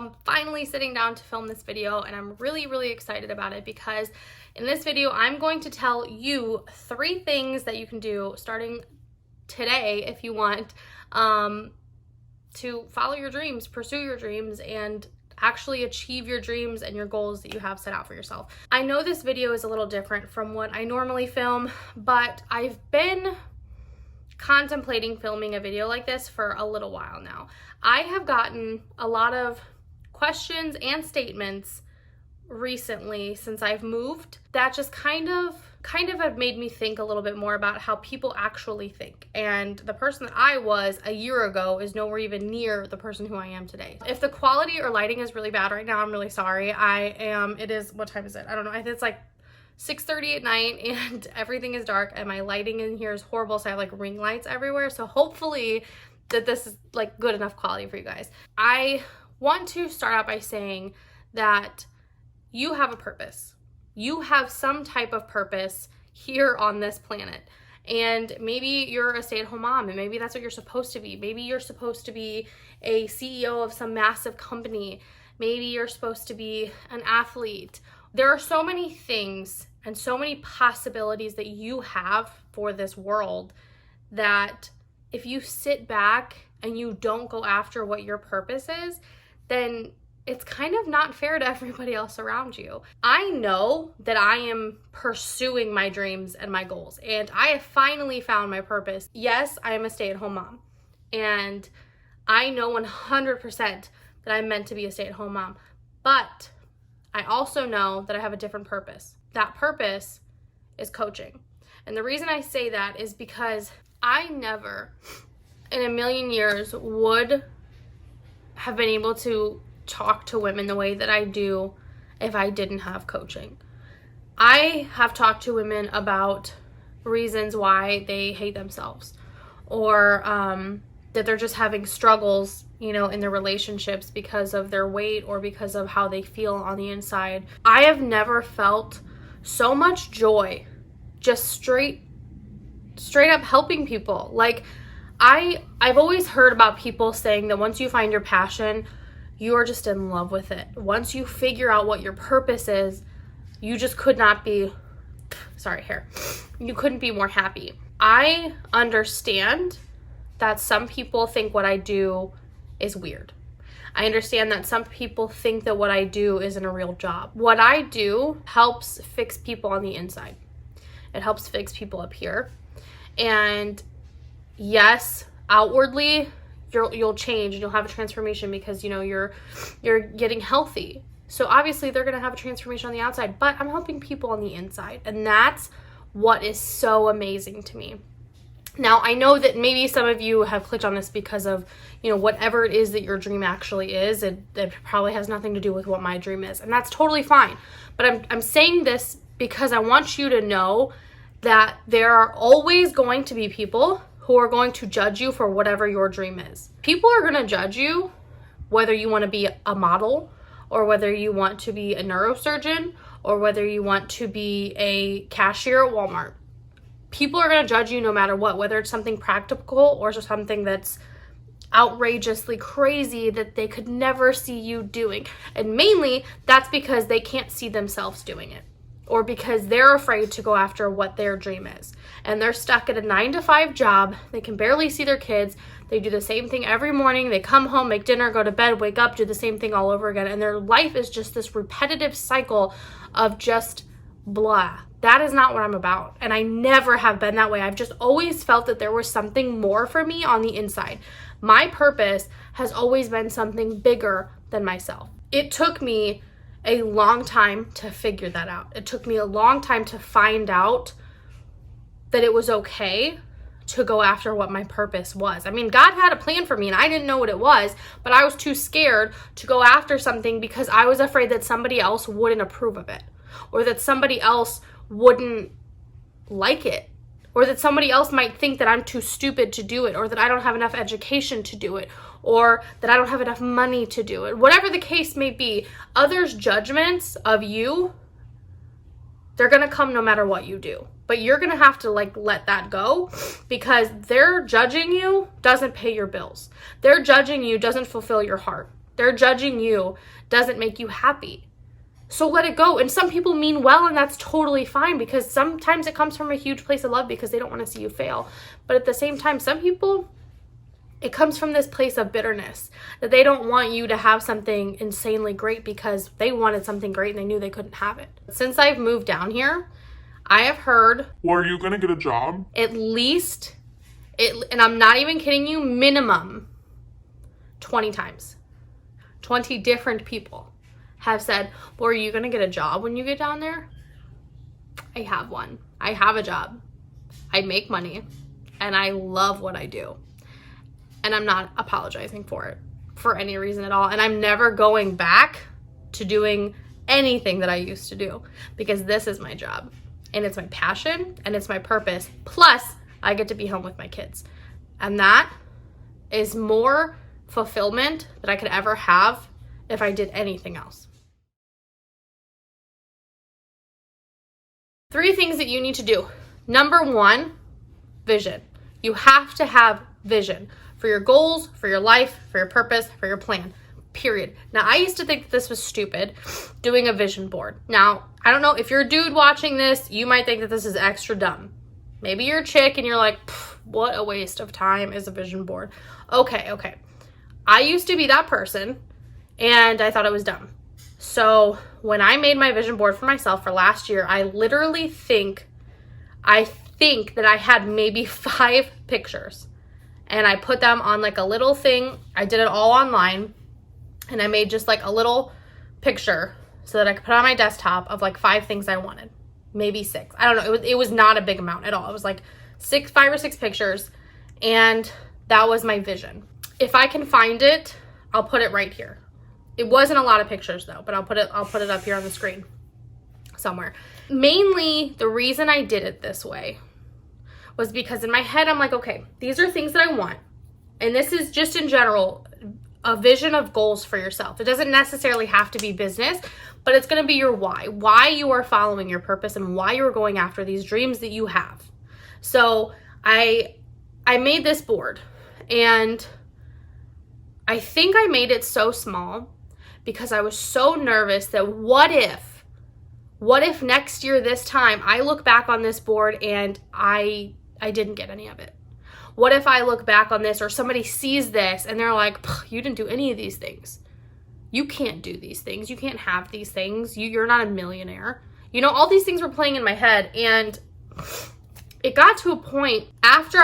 I'm finally sitting down to film this video, and I'm really excited about it because in this video, I'm going to tell you 3 things that you can do starting today if you want to follow your dreams, pursue your dreams, and actually achieve your dreams and your goals that you have set out for yourself. I know this video is a little different from what I normally film, but I've been contemplating filming a video like this for a little while now. I have gotten a lot of questions and statements recently since I've moved that just kind of have made me think a little bit more about how people actually think. And the person that I was a year ago is nowhere even near the person who I am today. If the quality or lighting is really bad right now, I'm really sorry. What time is it? I don't know. I think it's like 6:30 at night and everything is dark and my lighting in here is horrible, so I have like ring lights everywhere. So hopefully that this is like good enough quality for you guys. I want to start out by saying that you have a purpose. You have some type of purpose here on this planet. And maybe you're a stay-at-home mom and maybe that's what you're supposed to be. Maybe you're supposed to be a CEO of some massive company. Maybe you're supposed to be an athlete. There are so many things and so many possibilities that you have for this world that if you sit back and you don't go after what your purpose is, then it's kind of not fair to everybody else around you. I know that I am pursuing my dreams and my goals, and I have finally found my purpose. Yes, I am a stay-at-home mom, and I know 100% that I'm meant to be a stay-at-home mom, but I also know that I have a different purpose. That purpose is coaching. And the reason I say that is because I never in a million years would have been able to talk to women the way that I do if I didn't have coaching. I have talked to women about reasons why they hate themselves or that they're just having struggles, in their relationships because of their weight or because of how they feel on the inside. I have never felt so much joy just straight up helping people. Like I've always heard about people saying that once you find your passion, you are just in love with it. Once you figure out what your purpose is, you just could not be, you couldn't be more happy. I understand that some people think what I do is weird. I understand that some people think that what I do isn't a real job. What I do helps fix people on the inside. It helps fix people up here. And yes, outwardly, you'll change and you'll have a transformation because you're getting healthy. So obviously they're gonna have a transformation on the outside, but I'm helping people on the inside, and that's what is so amazing to me. Now, I know that maybe some of you have clicked on this because of, whatever it is that your dream actually is. It probably has nothing to do with what my dream is, and that's totally fine. But I'm saying this because I want you to know that there are always going to be people who are going to judge you for whatever your dream is. People are going to judge you whether you want to be a model or whether you want to be a neurosurgeon or whether you want to be a cashier at Walmart. People are going to judge you no matter what, whether it's something practical or something that's outrageously crazy that they could never see you doing. And mainly that's because they can't see themselves doing it, or because they're afraid to go after what their dream is. And they're stuck at a 9-to-5 job. They can barely see their kids. They do the same thing every morning. They come home, make dinner, go to bed, wake up, do the same thing all over again. And their life is just this repetitive cycle of just blah. That is not what I'm about. And I never have been that way. I've just always felt that there was something more for me on the inside. My purpose has always been something bigger than myself. It took me a long time to figure that out. It took me a long time to find out that it was okay to go after what my purpose was. I mean, God had a plan for me and I didn't know what it was, but I was too scared to go after something because I was afraid that somebody else wouldn't approve of it, or that somebody else wouldn't like it, or that somebody else might think that I'm too stupid to do it, or that I don't have enough education to do it, or that I don't have enough money to do it. Whatever the case may be, others' judgments of you, they're gonna come no matter what you do. But you're gonna have to let that go, because their judging you doesn't pay your bills. Their judging you doesn't fulfill your heart. Their judging you doesn't make you happy. So let it go. And some people mean well, and that's totally fine, because sometimes it comes from a huge place of love because they don't want to see you fail. But at the same time, some people, it comes from this place of bitterness, that they don't want you to have something insanely great because they wanted something great and they knew they couldn't have it. Since I've moved down here, I have heard, well, are you going to get a job? At least, and I'm not even kidding you, minimum 20 times. 20 different people have said, well, are you going to get a job when you get down there? I have one. I have a job. I make money and I love what I do. And I'm not apologizing for it for any reason at all. And I'm never going back to doing anything that I used to do, because this is my job and it's my passion and it's my purpose. Plus, I get to be home with my kids. And that is more fulfillment that I could ever have if I did anything else. 3 things that you need to do. Number 1, vision. You have to have vision for your goals, for your life, for your purpose, for your plan, period. Now, I used to think this was stupid, doing a vision board. Now, I don't know, if you're a dude watching this, you might think that this is extra dumb. Maybe you're a chick and you're like, what a waste of time is a vision board. Okay. I used to be that person and I thought it was dumb. So when I made my vision board for myself for last year, I literally think that I had maybe 5 pictures, and I put them on like a little thing. I did it all online, and I made just like a little picture so that I could put on my desktop of like 5 things I wanted, maybe 6. I don't know. It was not a big amount at all. It was like 5 or 6 pictures, and that was my vision. If I can find it, I'll put it right here. It wasn't a lot of pictures though, but I'll put it up here on the screen somewhere. Mainly the reason I did it this way was because in my head I'm like, okay, these are things that I want. And this is just in general a vision of goals for yourself. It doesn't necessarily have to be business, but it's going to be your why you are following your purpose and why you're going after these dreams that you have. So I made this board, and I think I made it so small because I was so nervous that what if next year this time I look back on this board and I didn't get any of it? What if I look back on this, or somebody sees this and they're like, you didn't do any of these things. You can't do these things. You can't have these things. You're not a millionaire. You know, all these things were playing in my head, and it got to a point after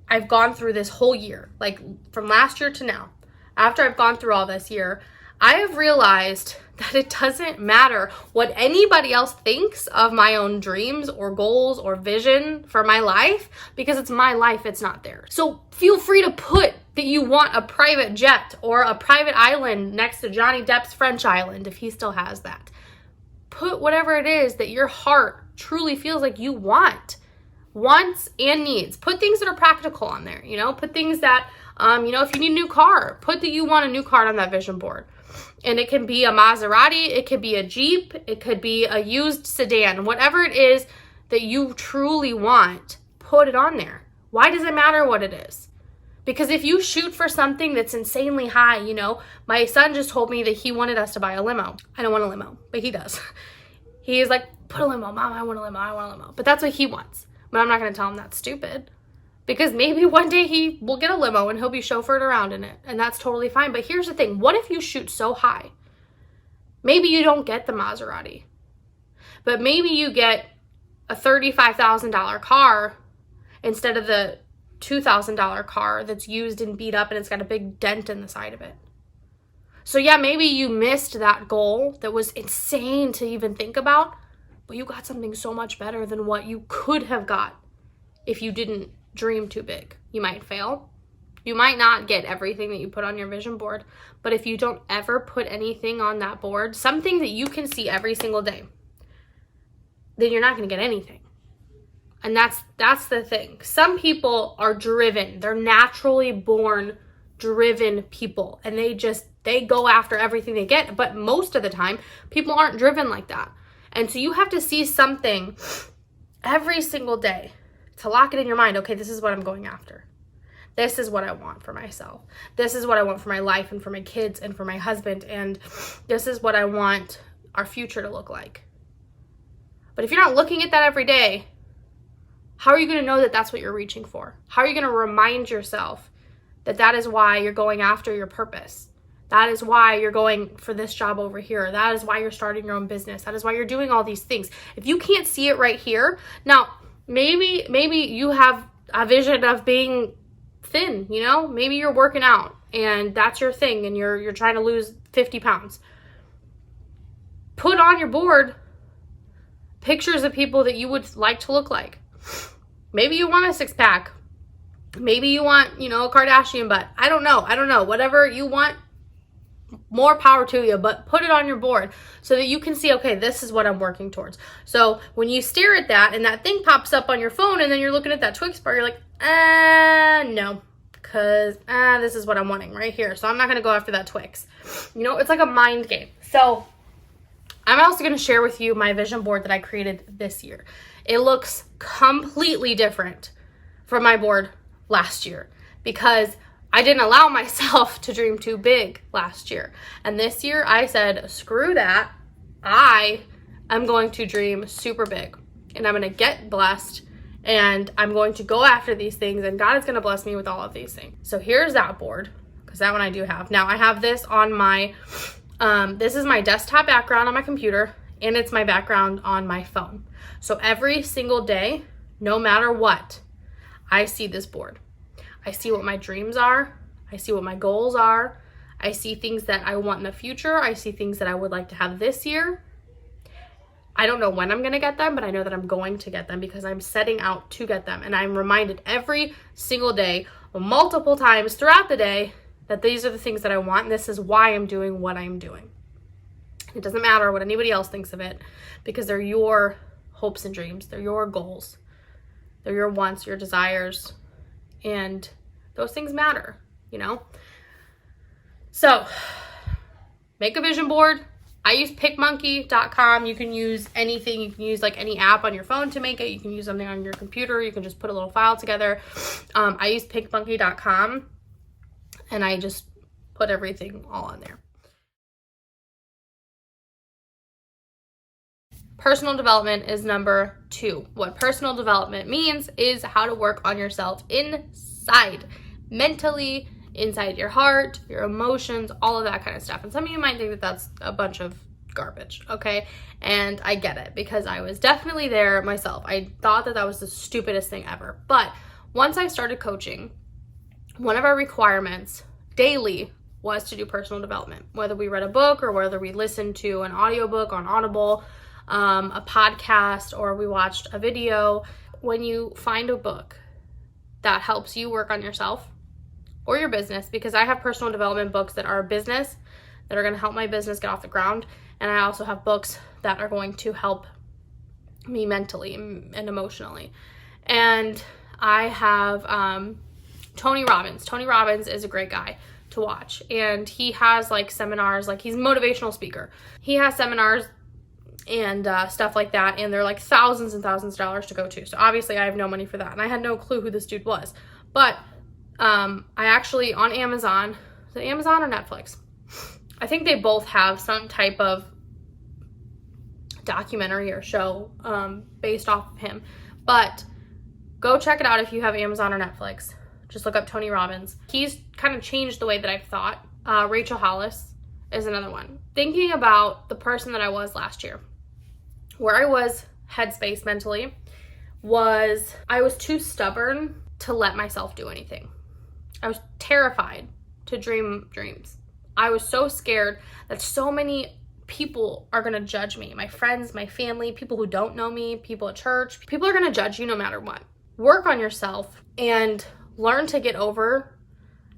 I've gone through this whole year, like from last year to now, after I've gone through all this year, I have realized that it doesn't matter what anybody else thinks of my own dreams or goals or vision for my life, because it's my life, it's not theirs. So feel free to put that you want a private jet or a private island next to Johnny Depp's French Island, if he still has that. Put whatever it is that your heart truly feels like you want. Wants and needs. Put things that are practical on there, you know? Put things that, if you need a new car, put that you want a new car on that vision board. And it can be a Maserati, it could be a Jeep, it could be a used sedan, whatever it is that you truly want, put it on there. Why does it matter what it is? Because if you shoot for something that's insanely high, you know, my son just told me that he wanted us to buy a limo. I don't want a limo, but he does. He is like, put a limo, Mom, I want a limo. But that's what he wants. But I'm not going to tell him that's stupid. Because maybe one day he will get a limo and he'll be chauffeured around in it. And that's totally fine. But here's the thing. What if you shoot so high? Maybe you don't get the Maserati. But maybe you get a $35,000 car instead of the $2,000 car that's used and beat up and it's got a big dent in the side of it. So yeah, maybe you missed that goal that was insane to even think about, but you got something so much better than what you could have got if you didn't dream too big. You might fail. You might not get everything that you put on your vision board, but if you don't ever put anything on that board, something that you can see every single day, then you're not going to get anything. And that's the thing. Some people are driven. They're naturally born driven people, and they go after everything they get. But most of the time, people aren't driven like that. And so you have to see something every single day to lock it in your mind. Okay, this is what I'm going after. this is what I want for myself. This is what I want for my life and for my kids and for my husband. And this is what I want our future to look like. But if you're not looking at that every day, how are you going to know that that's what you're reaching for? How are you going to remind yourself that that is why you're going after your purpose? That is why you're going for this job over here. That is why you're starting your own business. That is why you're doing all these things. If you can't see it right here, now maybe you have a vision of being thin, you know? Maybe you're working out and that's your thing and you're trying to lose 50 pounds. Put on your board pictures of people that you would like to look like. Maybe you want a six-pack. Maybe you want, a Kardashian butt. I don't know. Whatever you want, more power to you, but put it on your board so that you can see, okay, this is what I'm working towards. So when you stare at that and that thing pops up on your phone and then you're looking at that Twix bar, you're like, no, because this is what I'm wanting right here. So I'm not going to go after that Twix. It's like a mind game. So I'm also going to share with you my vision board that I created this year. It looks completely different from my board last year because I didn't allow myself to dream too big last year. And this year I said, screw that. I am going to dream super big and I'm going to get blessed and I'm going to go after these things and God is going to bless me with all of these things. So here's that board because that one I do have. Now I have this on my, this is my desktop background on my computer and it's my background on my phone. So every single day, no matter what, I see this board. I see what my dreams are. I see what my goals are. I see things that I want in the future. I see things that I would like to have this year. I don't know when I'm going to get them, but I know that I'm going to get them because I'm setting out to get them. And I'm reminded every single day, multiple times throughout the day, that these are the things that I want. And this is why I'm doing what I'm doing. It doesn't matter what anybody else thinks of it because they're your hopes and dreams. They're your goals. They're your wants, your desires. And those things matter, So make a vision board. I use pickmonkey.com. You can use anything. You can use like any app on your phone to make it. You can use something on your computer. You can just put a little file together. I use pickmonkey.com and I just put everything all on there. Personal development is number 2. What personal development means is how to work on yourself inside, mentally, inside your heart, your emotions, all of that kind of stuff. And some of you might think that that's a bunch of garbage, okay? And I get it because I was definitely there myself. I thought that that was the stupidest thing ever. But once I started coaching, one of our requirements daily was to do personal development, whether we read a book or whether we listened to an audiobook on Audible, a podcast, or we watched a video. When you find a book that helps you work on yourself or your business, because I have personal development books that are business, that are going to help my business get off the ground, and I also have books that are going to help me mentally and emotionally. And I have Tony Robbins. Tony Robbins is a great guy to watch, and he has like seminars, like he's a motivational speaker. He has seminars and stuff like that, and they're like thousands and thousands of dollars to go to. So obviously I have no money for that, and I had no clue who this dude was. But I actually on Amazon, is it Amazon or Netflix? I think they both have some type of documentary or show based off of him. But go check it out if you have Amazon or Netflix. Just look up Tony Robbins. He's kind of changed the way that I've thought. Rachel Hollis is another one. Thinking about the person that I was last year, where I was headspace mentally, was I was too stubborn to let myself do anything. I was terrified to dream dreams. I was so scared that so many people are going to judge me. My friends, my family, people who don't know me, people at church. People are going to judge you no matter what. Work on yourself and learn to get over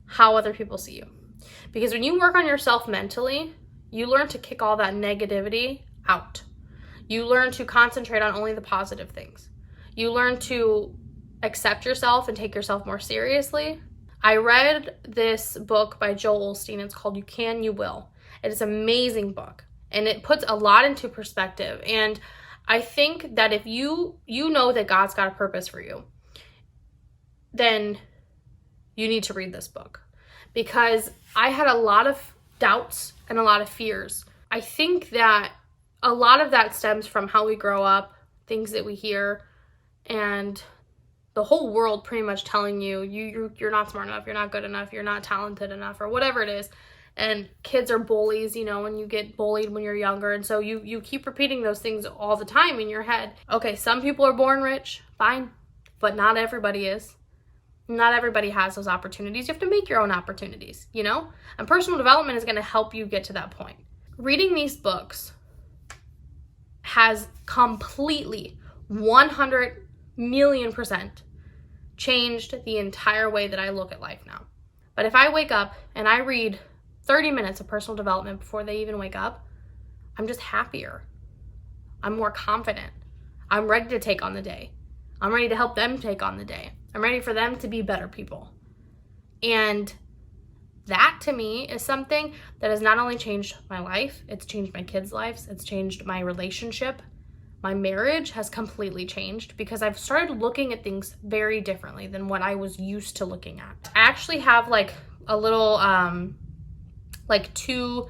how other people see you. Because when you work on yourself mentally, you learn to kick all that negativity out. You learn to concentrate on only the positive things. You learn to accept yourself and take yourself more seriously. I read this book by Joel Osteen. It's called You Can, You Will. It is an amazing book, and it puts a lot into perspective. And I think that if you know that God's got a purpose for you, then you need to read this book, because I had a lot of doubts and a lot of fears. I think that a lot of that stems from how we grow up, things that we hear, and the whole world pretty much telling you, you're not smart enough, you're not good enough, you're not talented enough, or whatever it is. And kids are bullies, you know, and you get bullied when you're younger. And so you keep repeating those things all the time in your head. Okay, some people are born rich, fine, but not everybody is. Not everybody has those opportunities. You have to make your own opportunities, you know? And personal development is going to help you get to that point. Reading these books has completely 100 million% changed the entire way that I look at life now. But if I wake up and I read 30 minutes of personal development before they even wake up, I'm just happier. I'm more confident. I'm ready to take on the day. I'm ready to help them take on the day. I'm ready for them to be better people. And that to me is something that has not only changed my life, it's changed my kids' lives, it's changed my relationship. My marriage has completely changed because I've started looking at things very differently than what I was used to looking at. I actually have like a little, like 2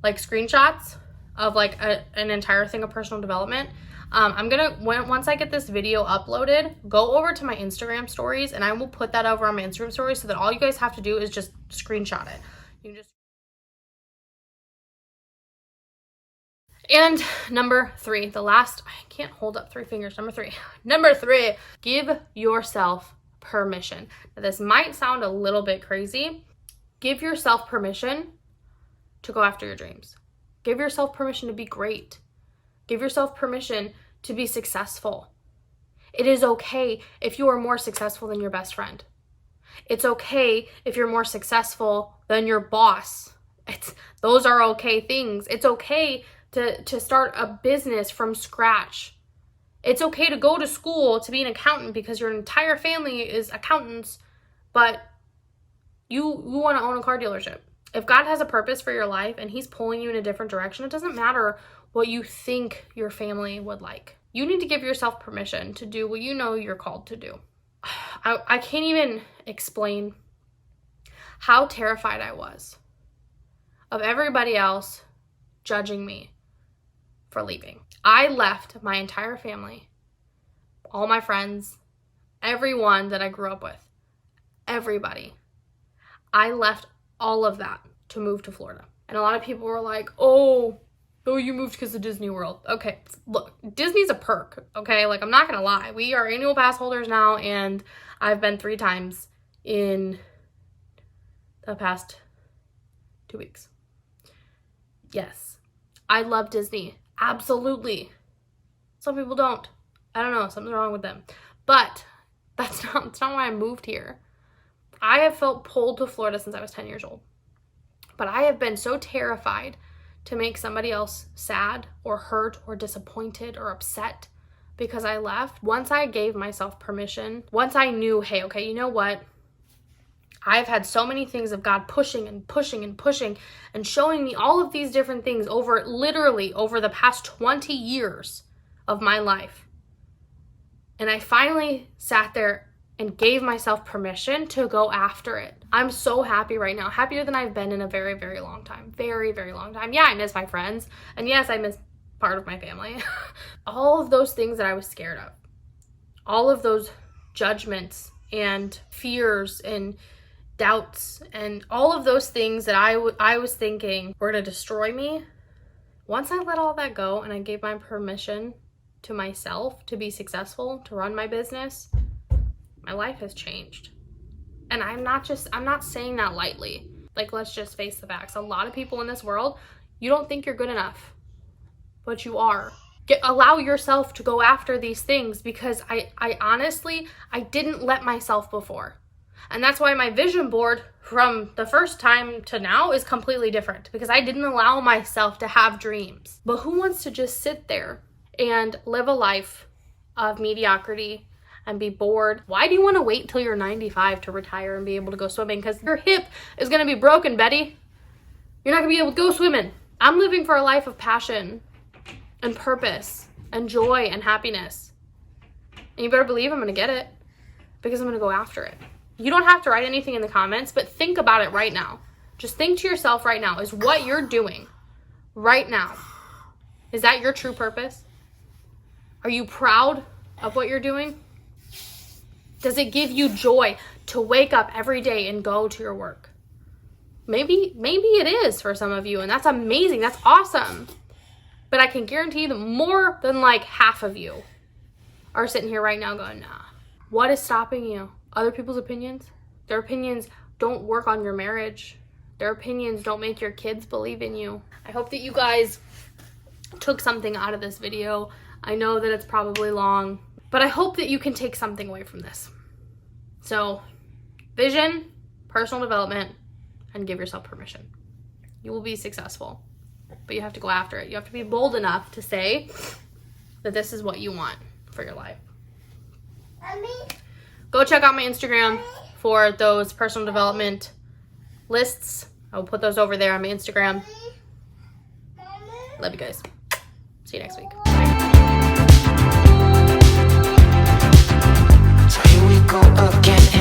like screenshots of like an entire thing of personal development. I'm gonna, once I get this video uploaded, go over to my Instagram stories and I will put that over on my Instagram stories so that all you guys have to do is just screenshot it. You can just. And number 3, the last, I can't hold up 3 fingers. Number 3, give yourself permission. Now, this might sound a little bit crazy. Give yourself permission to go after your dreams. Give yourself permission to be great. Give yourself permission to be successful. It is okay if you are more successful than your best friend. It's okay if you're more successful than your boss. Those are okay things. It's okay to start a business from scratch. It's okay to go to school to be an accountant because your entire family is accountants, but you want to own a car dealership. If God has a purpose for your life and he's pulling you in a different direction, it doesn't matter what you think your family would like. You need to give yourself permission to do what you know you're called to do. I can't even explain how terrified I was of everybody else judging me for leaving. I left my entire family, all my friends, everyone that I grew up with, everybody. I left all of that to move to Florida. And a lot of people were like, oh, you moved because of Disney World. Okay, look, Disney's a perk, okay? Like, I'm not gonna lie. We are annual pass holders now, and I've been 3 times in the past 2 weeks. Yes, I love Disney. Absolutely. Some people don't. I don't know, something's wrong with them. But that's not why I moved here. I have felt pulled to Florida since I was 10 years old. But I have been so terrified to make somebody else sad or hurt or disappointed or upset because I left. Once I gave myself permission, once I knew, hey, okay, you know what? I've had so many things of God pushing and pushing and pushing and showing me all of these different things literally over the past 20 years of my life. And I finally sat there and gave myself permission to go after it. I'm so happy right now, happier than I've been in a very, very long time. Very, very long time. Yeah, I miss my friends. And yes, I miss part of my family. All of those things that I was scared of. All of those judgments and fears and doubts and all of those things that I was thinking were to destroy me. Once I let all that go and I gave my permission to myself to be successful, to run my business, my life has changed. And I'm not saying that lightly. Like, let's just face the facts. A lot of people in this world, you don't think you're good enough, but you are. Allow yourself to go after these things, because I honestly, I didn't let myself before. And that's why my vision board from the first time to now is completely different, because I didn't allow myself to have dreams. But who wants to just sit there and live a life of mediocrity and be bored? Why do you want to wait till you're 95 to retire and be able to go swimming? Because your hip is going to be broken, Betty. You're not going to be able to go swimming. I'm living for a life of passion and purpose and joy and happiness. And you better believe I'm going to get it, because I'm going to go after it. You don't have to write anything in the comments, but think about it right now. Just think to yourself right now, is what you're doing right now, is that your true purpose? Are you proud of what you're doing? Does it give you joy to wake up every day and go to your work? Maybe it is for some of you, and that's amazing. That's awesome. But I can guarantee that more than like half of you are sitting here right now going, nah. What is stopping you? Other people's opinions? Their opinions don't work on your marriage. Their opinions don't make your kids believe in you. I hope that you guys took something out of this video. I know that it's probably long, but I hope that you can take something away from this. So, vision, personal development, and give yourself permission. You will be successful, but you have to go after it. You have to be bold enough to say that this is what you want for your life. Go check out my Instagram for those personal development lists. I'll put those over there on my Instagram. Love you guys. See you next week. So here we go again.